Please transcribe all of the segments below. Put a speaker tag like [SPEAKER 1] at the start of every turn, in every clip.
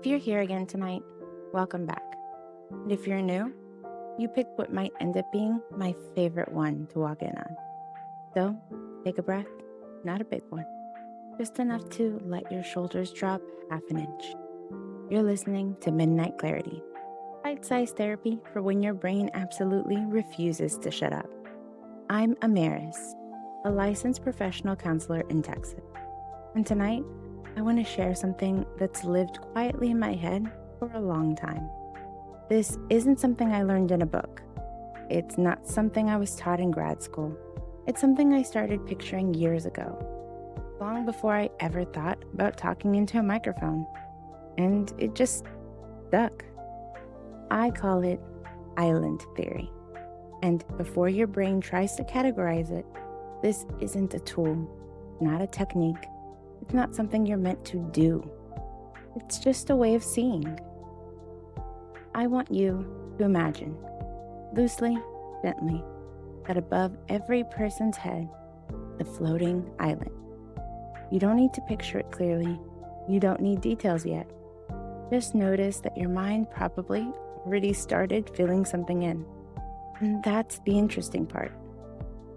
[SPEAKER 1] If you're here again tonight, welcome back. And if you're new, you picked what might end up being my favorite one to walk in on. So, take a breath, not a big one, just enough to let your shoulders drop half an inch. You're listening to Midnight Clarity, bite-sized therapy for when your brain absolutely refuses to shut up. I'm Amaris, a licensed professional counselor in Texas. And tonight, I want to share something that's lived quietly in my head for a long time. This isn't something I learned in a book. It's not something I was taught in grad school. It's something I started picturing years ago, long before I ever thought about talking into a microphone. And it just stuck. I call it island theory. And before your brain tries to categorize it, this isn't a tool, not a technique. It's not something you're meant to do. It's just a way of seeing. I want you to imagine, loosely, gently, that above every person's head, the floating island. You don't need to picture it clearly. You don't need details yet. Just notice that your mind probably already started filling something in. And that's the interesting part.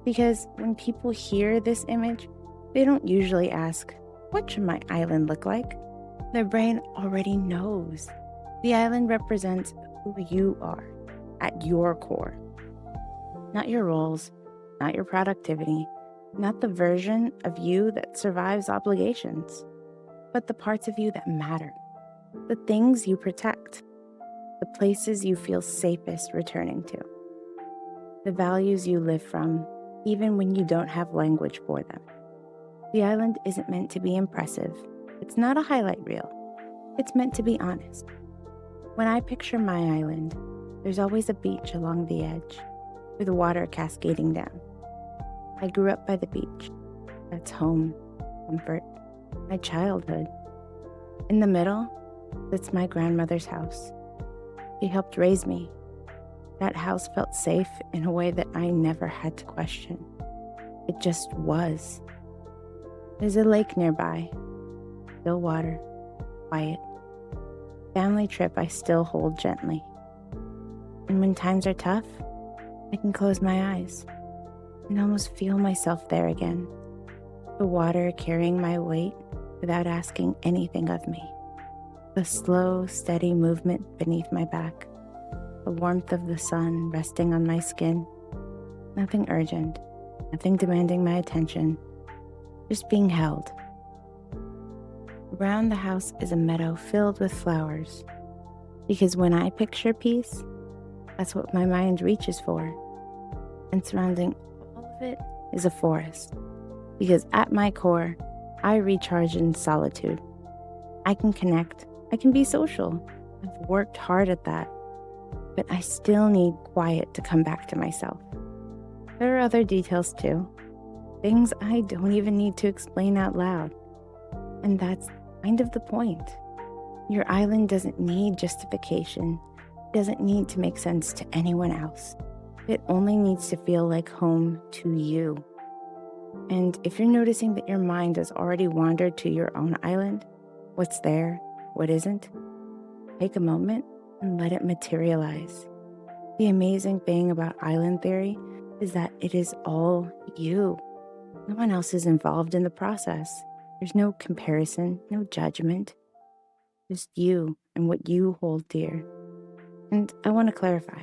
[SPEAKER 1] Because when people hear this image, they don't usually ask, what should my island look like? Their brain already knows. The island represents who you are at your core. Not your roles, not your productivity, not the version of you that survives obligations, but the parts of you that matter, the things you protect, the places you feel safest returning to, the values you live from, even when you don't have language for them. The island isn't meant to be impressive. It's not a highlight reel. It's meant to be honest. When I picture my island, there's always a beach along the edge, with water cascading down. I grew up by the beach. That's home, comfort, my childhood. In the middle, that's my grandmother's house. She helped raise me. That house felt safe in a way that I never had to question. It just was. There's a lake nearby, still water, quiet. Family trip I still hold gently. And when times are tough, I can close my eyes and almost feel myself there again. The water carrying my weight without asking anything of me. The slow, steady movement beneath my back. The warmth of the sun resting on my skin. Nothing urgent, nothing demanding my attention. Just being held. Around the house is a meadow filled with flowers. Because when I picture peace, that's what my mind reaches for. And surrounding all of it is a forest. Because at my core, I recharge in solitude. I can connect. I can be social. I've worked hard at that. But I still need quiet to come back to myself. There are other details too. Things I don't even need to explain out loud. And that's kind of the point. Your island doesn't need justification. It doesn't need to make sense to anyone else. It only needs to feel like home to you. And if you're noticing that your mind has already wandered to your own island, what's there, what isn't, take a moment and let it materialize. The amazing thing about island theory is that it is all you. No one else is involved in the process. There's no comparison, no judgment. Just you and what you hold dear. And I want to clarify,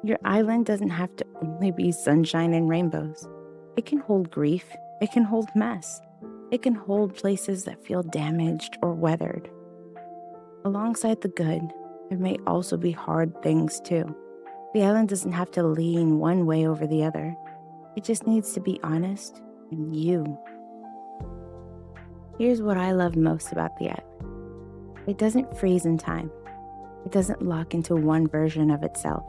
[SPEAKER 1] your island doesn't have to only be sunshine and rainbows. It can hold grief. It can hold mess. It can hold places that feel damaged or weathered. Alongside the good, there may also be hard things too. The island doesn't have to lean one way over the other. It just needs to be honest and you. Here's what I love most about the island. It doesn't freeze in time. It doesn't lock into one version of itself.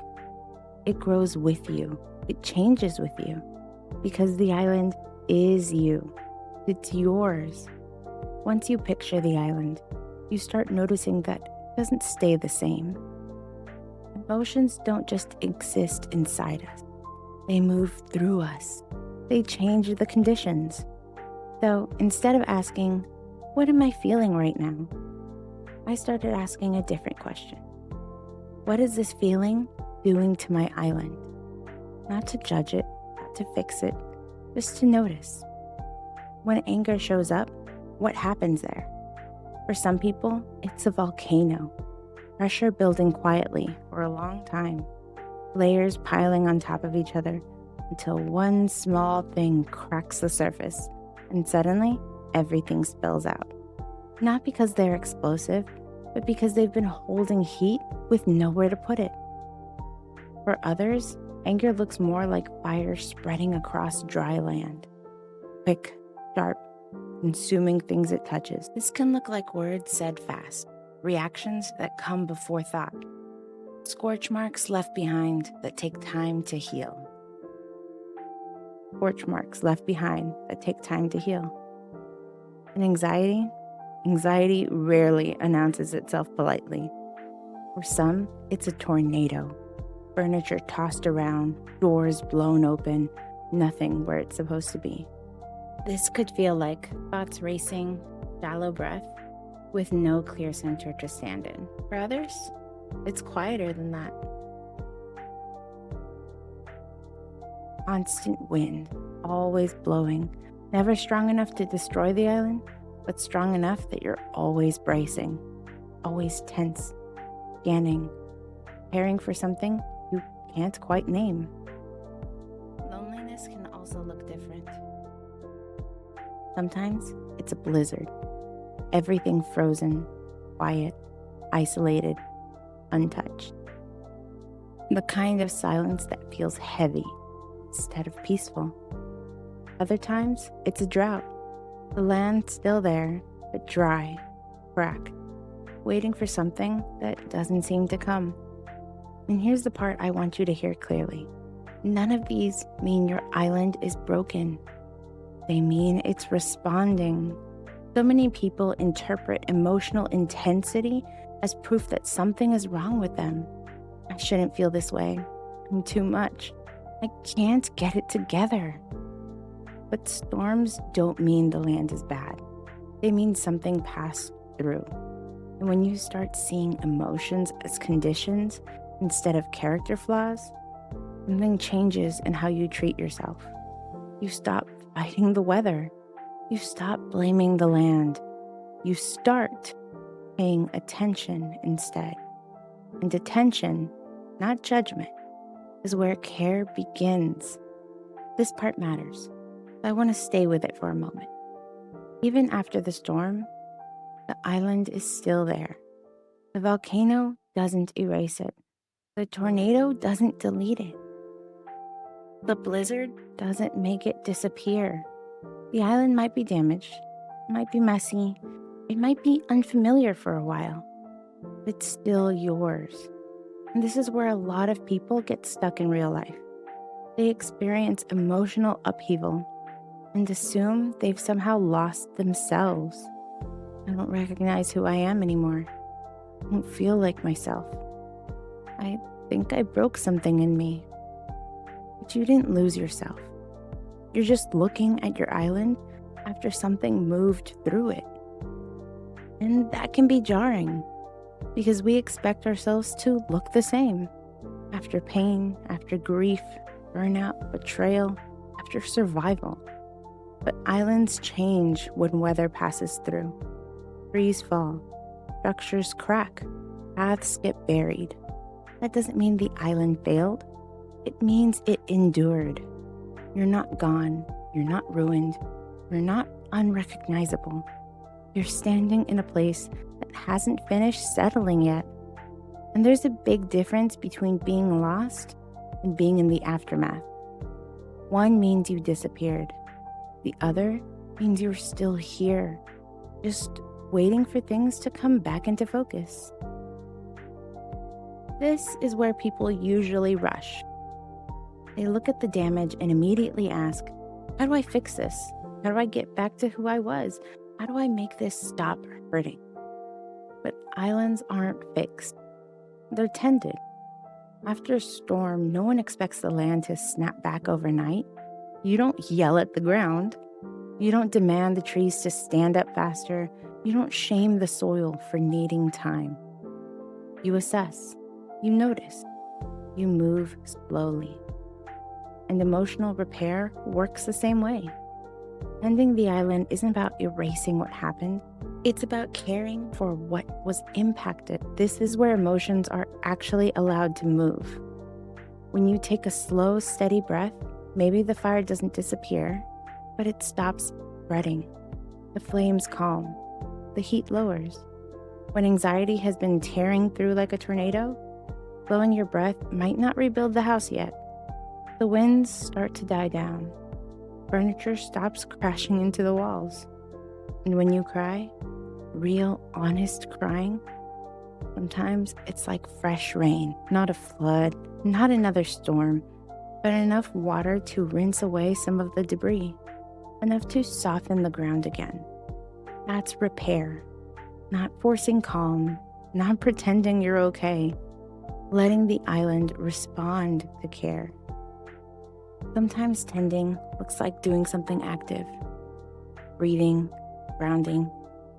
[SPEAKER 1] It grows with you. It changes with you. Because the island is you. It's yours. Once you picture the island, you start noticing that it doesn't stay the same. Emotions don't just exist inside us. They move through us. They change the conditions. So instead of asking, what am I feeling right now? I started asking a different question. What is this feeling doing to my island? Not to judge it, not to fix it, just to notice. When anger shows up, what happens there? For some people, it's a volcano, pressure building quietly for a long time, layers piling on top of each other until one small thing cracks the surface, and suddenly everything spills out. Not because they're explosive, but because they've been holding heat with nowhere to put it. For others, anger looks more like fire spreading across dry land. Quick, sharp, consuming things it touches. This can look like words said fast, reactions that come before thought, scorch marks left behind that take time to heal. Scorch marks left behind that take time to heal. And anxiety rarely announces itself politely. For some, it's a tornado. Furniture tossed around, doors blown open, nothing where it's supposed to be. This could feel like thoughts racing, shallow breath, with no clear center to stand in. For others, it's quieter than that. Constant wind, always blowing, never strong enough to destroy the island, but strong enough that you're always bracing, always tense, scanning, preparing for something you can't quite name. Loneliness can also look different. Sometimes it's a blizzard. Everything frozen, quiet, isolated, untouched. The kind of silence that feels heavy instead of peaceful. Other times, it's a drought. The land's still there, but dry, cracked, waiting for something that doesn't seem to come. And here's the part I want you to hear clearly. None of these mean your island is broken. They mean it's responding. So many people interpret emotional intensity as proof that something is wrong with them. I shouldn't feel this way. I'm too much. I can't get it together. But storms don't mean the land is bad. They mean something passed through. And when you start seeing emotions as conditions instead of character flaws, something changes in how you treat yourself. You stop fighting the weather. You stop blaming the land. You start paying attention instead. And attention, not judgment, is where care begins. This part matters. I want to stay with it for a moment. Even after the storm, the island is still there. The volcano doesn't erase it. The tornado doesn't delete it. The blizzard doesn't make it disappear. The island might be damaged, might be messy, it might be unfamiliar for a while, but it's still yours. And this is where a lot of people get stuck in real life. They experience emotional upheaval and assume they've somehow lost themselves. I don't recognize who I am anymore. I don't feel like myself. I think I broke something in me. But you didn't lose yourself. You're just looking at your island after something moved through it. And that can be jarring because we expect ourselves to look the same after pain, after grief, burnout, betrayal, after survival. But islands change when weather passes through. Trees fall, structures crack, paths get buried. That doesn't mean the island failed. It means it endured. You're not gone. You're not ruined. You're not unrecognizable. You're standing in a place that hasn't finished settling yet. And there's a big difference between being lost and being in the aftermath. One means you disappeared. The other means you're still here, just waiting for things to come back into focus. This is where people usually rush. They look at the damage and immediately ask, how do I fix this? How do I get back to who I was? How do I make this stop hurting? But islands aren't fixed. They're tended. After a storm, no one expects the land to snap back overnight. You don't yell at the ground. You don't demand the trees to stand up faster, You don't shame the soil for needing time. You assess, you notice, you move slowly. And emotional repair works the same way. Ending the island isn't about erasing what happened. It's about caring for what was impacted. This is where emotions are actually allowed to move. When you take a slow, steady breath, maybe the fire doesn't disappear, but it stops spreading. The flames calm. The heat lowers. When anxiety has been tearing through like a tornado, slowing your breath might not rebuild the house yet. The winds start to die down. Furniture stops crashing into the walls. And when you cry, real, honest crying, sometimes it's like fresh rain, not a flood, not another storm, but enough water to rinse away some of the debris, enough to soften the ground again. That's repair, not forcing calm, not pretending you're okay, letting the island respond to care. Sometimes tending looks like doing something active, breathing, grounding,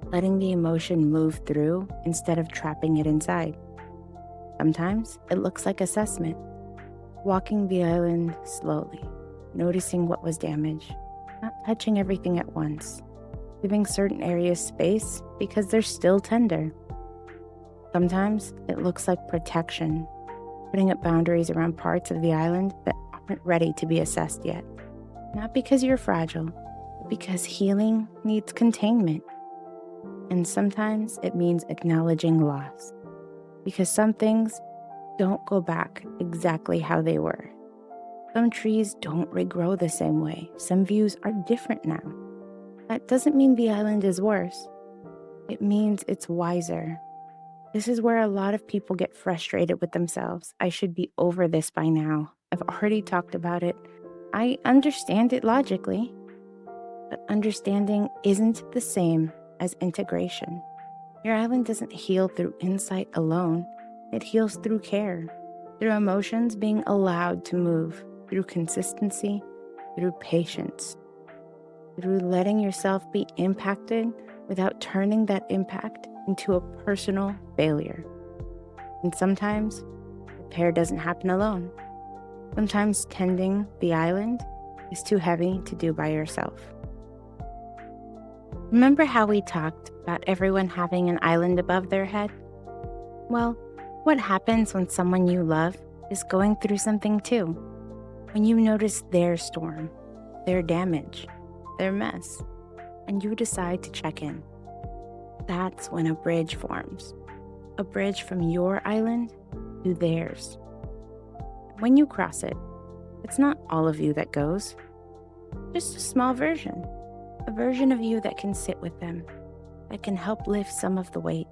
[SPEAKER 1] letting the emotion move through instead of trapping it inside. Sometimes it looks like assessment, walking the island slowly, noticing what was damaged, not touching everything at once, giving certain areas space because they're still tender. Sometimes it looks like protection, putting up boundaries around parts of the island that aren't ready to be assessed yet. Not because you're fragile, but because healing needs containment. And sometimes it means acknowledging loss, because some things don't go back exactly how they were. Some trees don't regrow the same way. Some views are different now. That doesn't mean the island is worse. It means it's wiser. This is where a lot of people get frustrated with themselves. I should be over this by now. I've already talked about it. I understand it logically. But understanding isn't the same as integration. Your island doesn't heal through insight alone. It heals through care, through emotions being allowed to move, through consistency, through patience, through letting yourself be impacted without turning that impact into a personal failure. And sometimes repair doesn't happen alone. Sometimes tending the island is too heavy to do by yourself. Remember how we talked about everyone having an island above their head? Well, what happens when someone you love is going through something too? When you notice their storm, their damage, their mess, and you decide to check in. That's when a bridge forms. A bridge from your island to theirs. When you cross it, it's not all of you that goes, just a small version. A version of you that can sit with them, that can help lift some of the weight,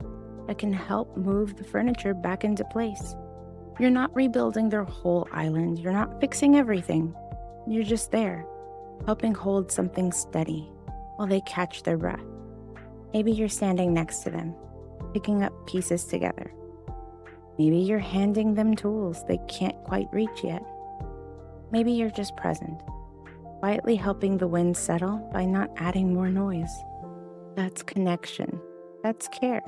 [SPEAKER 1] that can help move the furniture back into place. You're not rebuilding their whole island. You're not fixing everything. You're just there, helping hold something steady while they catch their breath. Maybe you're standing next to them, picking up pieces together. Maybe you're handing them tools they can't quite reach yet. Maybe you're just present, quietly helping the wind settle by not adding more noise. That's connection. That's care.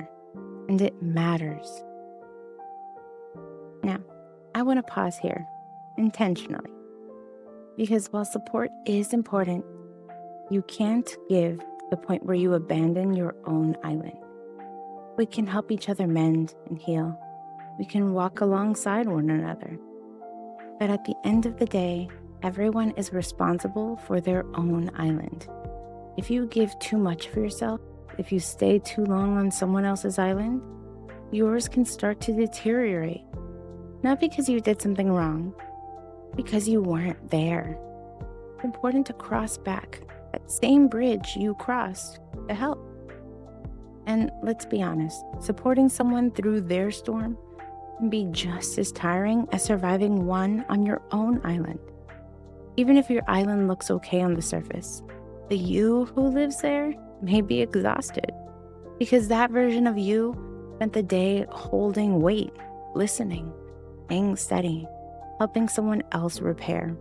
[SPEAKER 1] And it matters. Now, I want to pause here, intentionally. Because while support is important, you can't give to the point where you abandon your own island. We can help each other mend and heal. We can walk alongside one another. But at the end of the day, everyone is responsible for their own island. If you give too much for yourself, if you stay too long on someone else's island, yours can start to deteriorate. Not because you did something wrong, because you weren't there. It's important to cross back that same bridge you crossed to help. And let's be honest, supporting someone through their storm can be just as tiring as surviving one on your own island. Even if your island looks okay on the surface, the you who lives there may be exhausted because that version of you spent the day holding weight, listening, staying steady, helping someone else repair.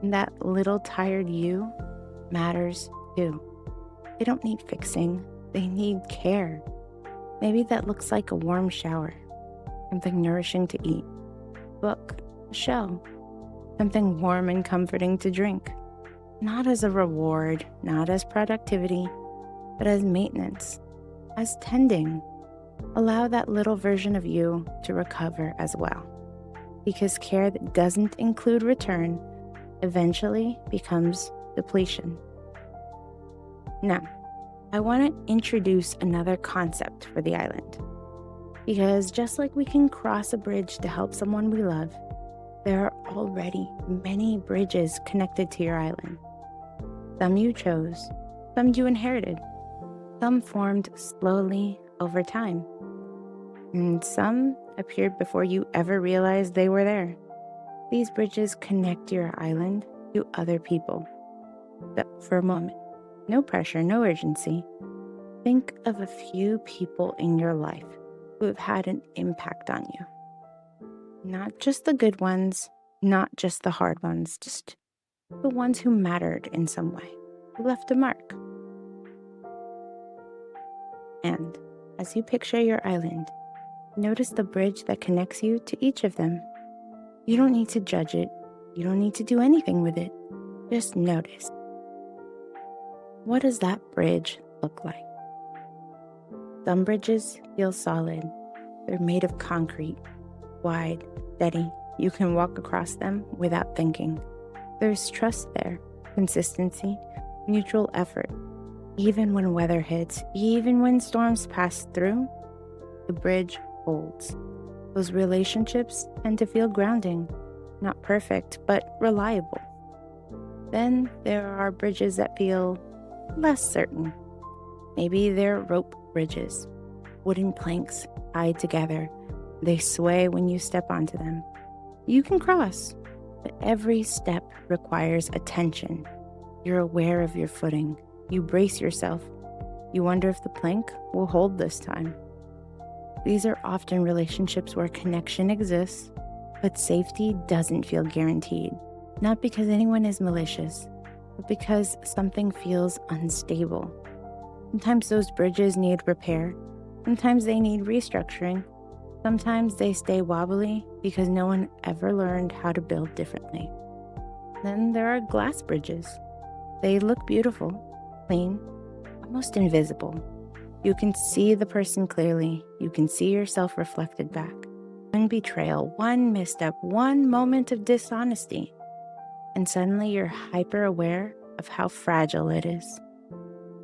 [SPEAKER 1] And that little tired you matters too. They don't need fixing. They need care. Maybe that looks like a warm shower, something nourishing to eat, book, a show, something warm and comforting to drink. Not as a reward, not as productivity, but as maintenance, as tending. Allow that little version of you to recover as well, because care that doesn't include return eventually becomes depletion. Now, I want to introduce another concept for the island, because just like we can cross a bridge to help someone we love, there are already many bridges connected to your island. Some you chose, some you inherited, some formed slowly over time, and some appeared before you ever realized they were there. These bridges connect your island to other people. So for a moment, no pressure, no urgency, think of a few people in your life who have had an impact on you. Not just the good ones, not just the hard ones, just the ones who mattered in some way, who left a mark. And as you picture your island, notice the bridge that connects you to each of them. You don't need to judge it. You don't need to do anything with it. Just notice. What does that bridge look like? Some bridges feel solid. They're made of concrete, wide, steady. You can walk across them without thinking. There's trust there, consistency, mutual effort. Even when weather hits, even when storms pass through, the bridge holds. Those relationships tend to feel grounding, not perfect, but reliable. Then there are bridges that feel less certain. Maybe they're rope bridges, wooden planks tied together. They sway when you step onto them. You can cross, but every step requires attention. You're aware of your footing. You brace yourself. You wonder if the plank will hold this time. These are often relationships where connection exists, but safety doesn't feel guaranteed. Not because anyone is malicious, but because something feels unstable. Sometimes those bridges need repair. Sometimes they need restructuring. Sometimes they stay wobbly because no one ever learned how to build differently. Then there are glass bridges. They look beautiful, clean, almost invisible. You can see the person clearly. You can see yourself reflected back. One betrayal, one misstep, one moment of dishonesty, and suddenly you're hyper aware of how fragile it is.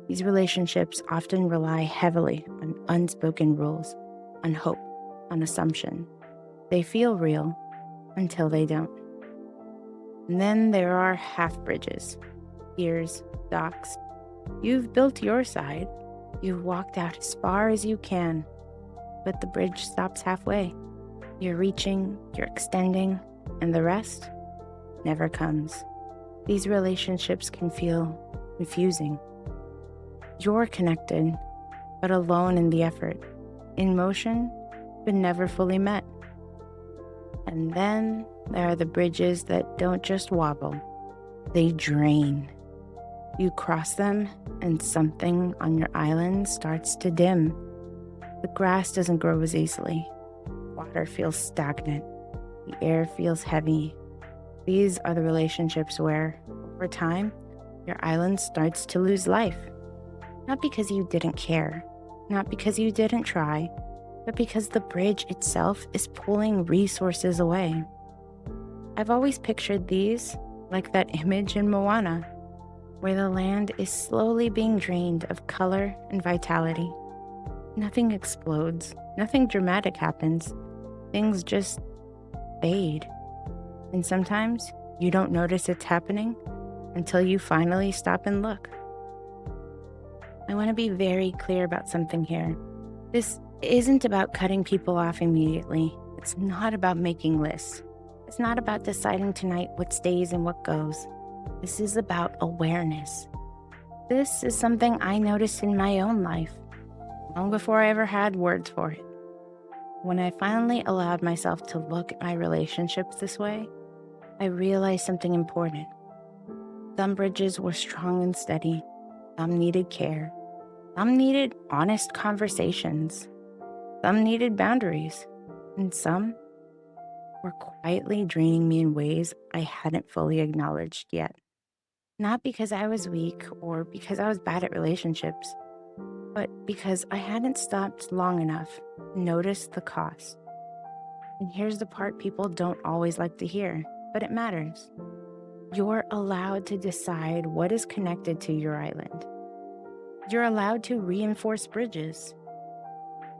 [SPEAKER 1] These relationships often rely heavily on unspoken rules, on hope, on assumption. They feel real until they don't. And then there are half bridges, piers, docks. You've built your side. You've walked out as far as you can, but the bridge stops halfway. You're reaching, you're extending, and the rest never comes. These relationships can feel confusing. You're connected, but alone in the effort, in motion, but never fully met. And then there are the bridges that don't just wobble, they drain. You cross them, and something on your island starts to dim. The grass doesn't grow as easily. Water feels stagnant. The air feels heavy. These are the relationships where, over time, your island starts to lose life. Not because you didn't care, not because you didn't try, but because the bridge itself is pulling resources away. I've always pictured these like that image in Moana, where the land is slowly being drained of color and vitality. Nothing explodes, nothing dramatic happens. Things just fade. And sometimes you don't notice it's happening until you finally stop and look. I want to be very clear about something here. This isn't about cutting people off immediately. It's not about making lists. It's not about deciding tonight what stays and what goes. This is about awareness. This is something I noticed in my own life, long before I ever had words for it. When I finally allowed myself to look at my relationships this way, I realized something important. Some bridges were strong and steady. Some needed care. Some needed honest conversations. Some needed boundaries. And some were quietly draining me in ways I hadn't fully acknowledged yet. Not because I was weak or because I was bad at relationships, but because I hadn't stopped long enough to notice the cost. And here's the part people don't always like to hear, but it matters. You're allowed to decide what is connected to your island. You're allowed to reinforce bridges.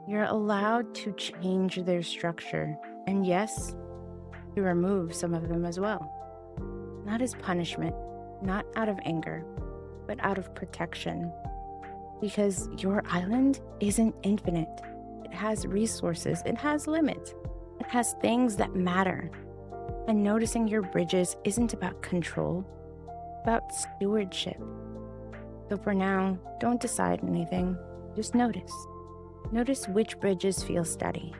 [SPEAKER 1] You're allowed to change their structure. And yes, to remove some of them as well. Not as punishment, not out of anger, but out of protection. Because your island isn't infinite. It has resources, it has limits, it has things that matter. And noticing your bridges isn't about control, it's about stewardship. So for now, don't decide anything, just notice. Notice which bridges feel steady,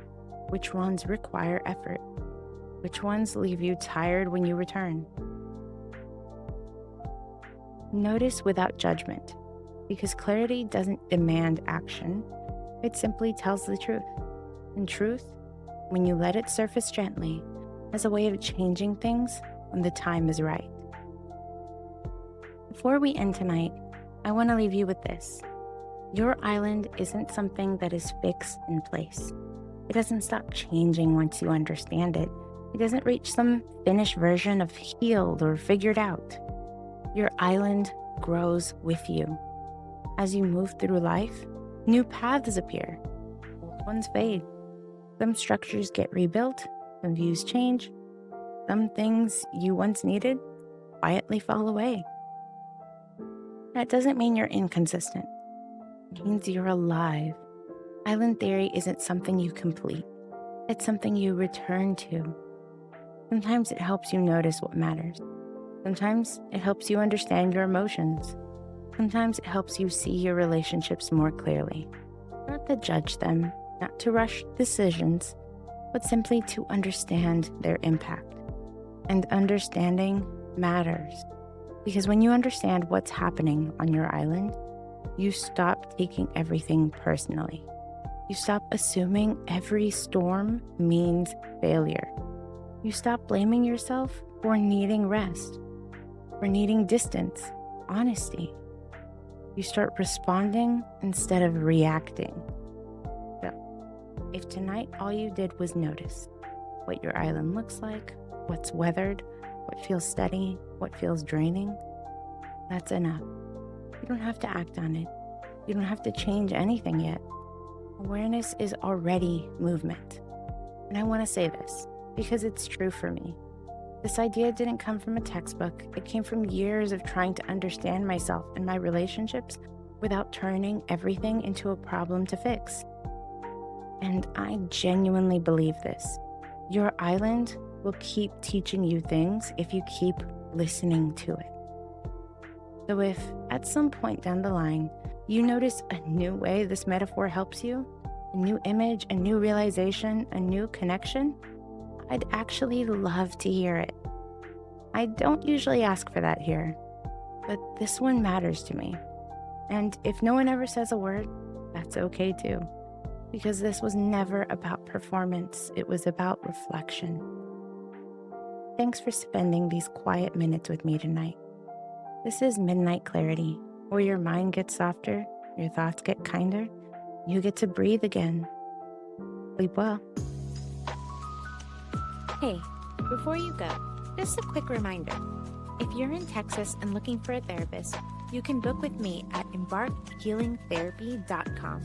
[SPEAKER 1] which ones require effort, which ones leave you tired when you return. Notice without judgment, because clarity doesn't demand action, it simply tells the truth. And truth, when you let it surface gently, has a way of changing things when the time is right. Before we end tonight, I want to leave you with this. Your island isn't something that is fixed in place. It doesn't stop changing once you understand it. It doesn't reach some finished version of healed or figured out. Your island grows with you. As you move through life, new paths appear. Old ones fade. Some structures get rebuilt, some views change. Some things you once needed quietly fall away. That doesn't mean you're inconsistent. It means you're alive. Island theory isn't something you complete. It's something you return to. Sometimes it helps you notice what matters. Sometimes it helps you understand your emotions. Sometimes it helps you see your relationships more clearly. Not to judge them, not to rush decisions, but simply to understand their impact. And understanding matters. Because when you understand what's happening on your island, you stop taking everything personally. You stop assuming every storm means failure. You stop blaming yourself for needing rest, for needing distance, honesty. You start responding instead of reacting. So, if tonight all you did was notice what your island looks like, what's weathered, what feels steady, what feels draining, that's enough. You don't have to act on it. You don't have to change anything yet. Awareness is already movement. And I want to say this because it's true for me. This idea didn't come from a textbook. It came from years of trying to understand myself and my relationships without turning everything into a problem to fix. And I genuinely believe this. Your island will keep teaching you things if you keep listening to it. So if at some point down the line, you notice a new way this metaphor helps you, a new image, a new realization, a new connection, I'd actually love to hear it. I don't usually ask for that here, but this one matters to me. And if no one ever says a word, that's okay too, because this was never about performance, it was about reflection. Thanks for spending these quiet minutes with me tonight. This is Midnight Clarity, where your mind gets softer, your thoughts get kinder, you get to breathe again. Sleep well.
[SPEAKER 2] Hey, before you go, just a quick reminder. If you're in Texas and looking for a therapist, you can book with me at embarkedhealingtherapy.com.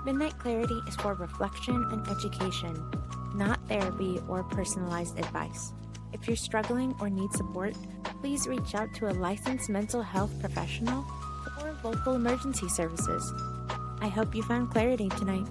[SPEAKER 2] Midnight Clarity is for reflection and education, not therapy or personalized advice. If you're struggling or need support, please reach out to a licensed mental health professional or local emergency services. I hope you found clarity tonight.